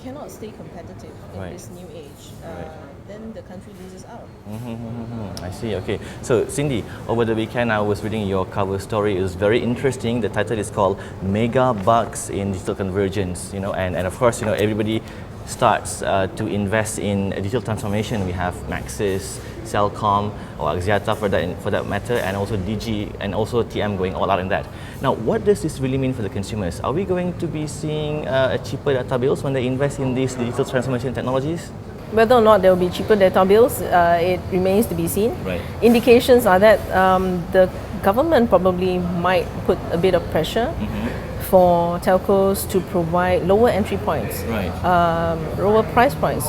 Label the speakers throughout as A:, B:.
A: cannot stay competitive in
B: Right.
A: this new age,
B: Right.
A: then the country loses out.
B: I see. Okay. So, Cindy, over the weekend I was reading your cover story. It was very interesting. The title is called "Mega Bucks in Digital Convergence." And of course, everybody starts to invest in digital transformation. We have Maxis, Celcom, or Axiata for that matter, and also DG and also TM going all out in that. Now, what does this really mean for the consumers? Are we going to be seeing a cheaper data bills when they invest in these digital transformation technologies?
A: Whether or not there will be cheaper data bills, it remains to be seen.
B: Right.
A: Indications are that the government probably might put a bit of pressure for telcos to provide lower entry points,
B: Right.
A: lower price points,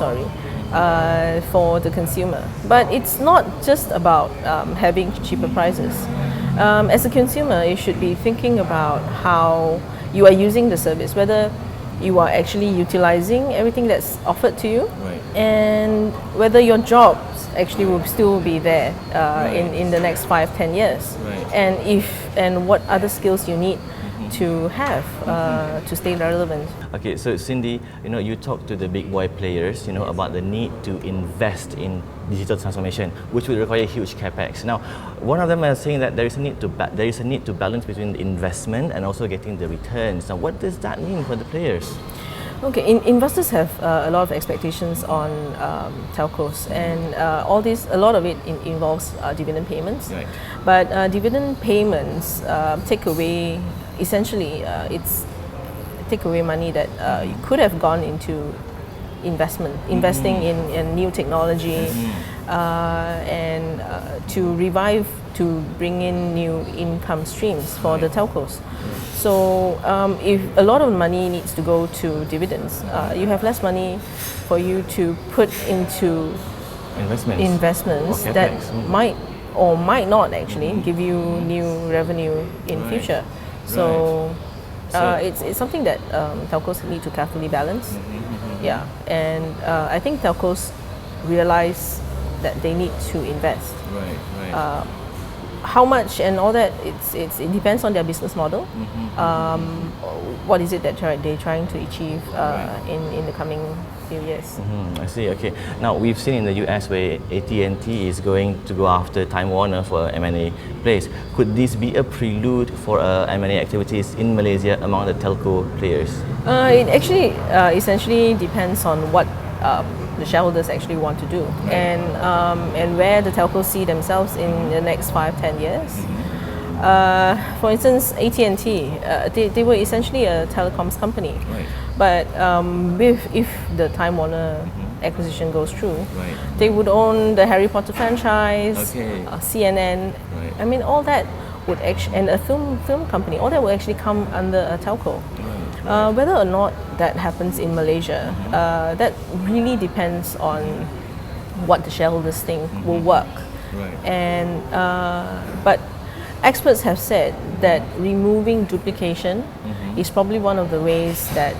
A: for the consumer. But it's not just about having cheaper prices. As a consumer, you should be thinking about how you are using the service, whether you are actually utilizing everything that's offered to you,
B: Right.
A: and whether your jobs actually will still be there
B: Right.
A: in the next 5-10 years,
B: Right.
A: and what other skills you need to have to stay relevant.
B: Okay, so Cindy, you talk to the big boy players, about the need to invest in digital transformation, which will require huge capex. Now, one of them is saying that there is a need to balance between the investment and also getting the returns. Now, what does that mean for the players?
A: Okay, investors have a lot of expectations on telcos, and a lot of it involves dividend payments.
B: Right.
A: But dividend payments take away, essentially, it's take away money that you could have gone into investing in new technology, and to bring in new income streams for the telcos. So if a lot of money needs to go to dividends, you have less money for you to put into investments
B: Or
A: that
B: capex.
A: might or might not actually give you new revenue in
B: Right.
A: future. So it's something that telcos need to carefully balance. Yeah, and I think telcos realize that they need to invest.
B: Right.
A: How much and all that, it depends on their business model. What is it that they're trying to achieve in the coming few years?
B: I see. Okay. Now we've seen in the US where AT&T is going to go after Time Warner for M&A plays. Could this be a prelude for M&A activities in Malaysia among the telco players?
A: It actually essentially depends on what the shareholders actually want to do, and where the telcos see themselves in the next 5-10 years. For instance, AT&T, they were essentially a telecoms company, but if the Time Warner acquisition goes through, they would own the Harry Potter franchise, CNN. I mean, all that would actually, and a film company, all that would actually come under a telco. Whether or not that happens in Malaysia, that really depends on what the shareholders think will work. And but experts have said that removing duplication is probably one of the ways that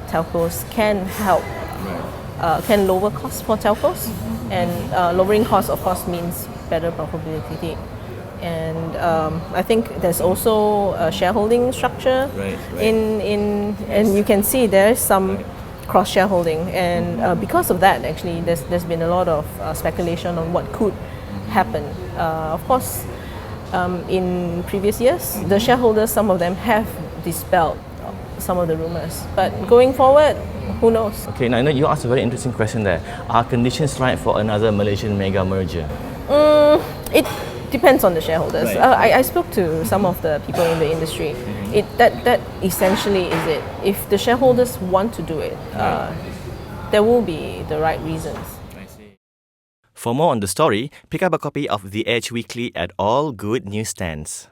A: telcos can help, can lower costs for telcos, and lowering costs, of course, means better profitability. And I think there's also a shareholding structure and you can see there's some cross shareholding, and because of that, actually, there's been a lot of speculation on what could happen. Of course, in previous years, the shareholders, some of them have dispelled some of the rumors, but going forward, who knows?
B: Okay, now you asked a very interesting question there. Are conditions right for another Malaysian mega merger?
A: It depends on the shareholders. I spoke to some of the people in the industry. That essentially is it. If the shareholders want to do it, there will be the right reasons.
B: For more on the story, pick up a copy of The Edge Weekly at all good newsstands.